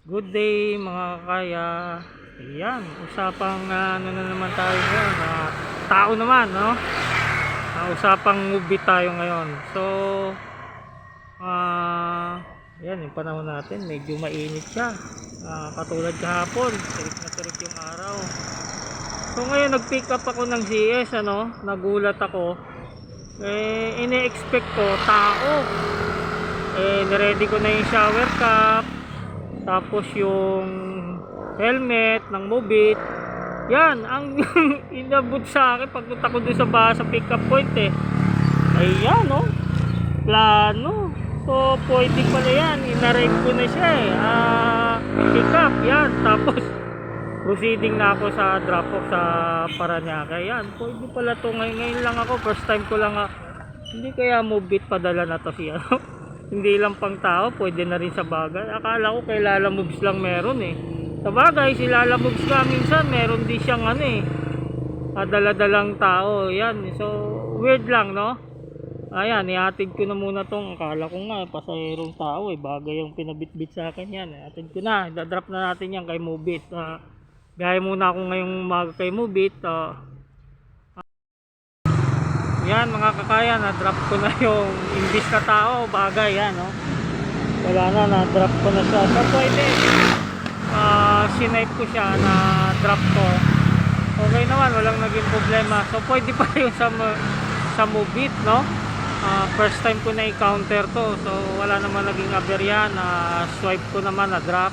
Good day mga kaya. Ayan, usapang ano na naman tayo ngayon, tao naman, no? Usapang movie tayo ngayon. So, ayan, yung panahon natin, medyo mainit siya. Katulad kahapon, tirik na tirik yung araw. So ngayon, nag-pick up ako ng CS, ano? Nagulat ako. Ine-expect ko, tao. Niready ko na yung shower cap. Tapos yung helmet ng Mobit. Yan ang inabot sa akin pagpunta ko doon sa pick up point Ayan plano. So pwede pala yan. Inarrange ko na siya pick up yan. Tapos proceeding na ako sa drop off sa Parañaque. Yan, pwede pala to. Ngayon lang ako. First time ko lang hindi kaya Mobit padala na to siya. Hindi lang pang tao, pwede na rin sa bagay. Akala ko kay Lala Moves lang meron sa bagay, si Lala Moves ka minsan meron din siyang dala-dalang tao. Yan, so weird lang, no? Ayan, ihatid ko na muna tong, akala ko nga pasahirong tao bagay yung pinabitbit sa akin. Yan, ihatid ko na, dadrop na natin yan kay Mobit. Gaya muna ako ngayong umaga kay Mobit. Yan mga kakaya, na-drop ko na yung imbis na tao, bagay yan, wala na, na-drop ko na siya. So pwede, sinipe ko siya, na-drop ko. Okay naman, walang naging problema. So pwede pa yung sa Mobit, no? First time ko na-encounter to. So wala naman naging aberya, na swipe ko naman, na-drop.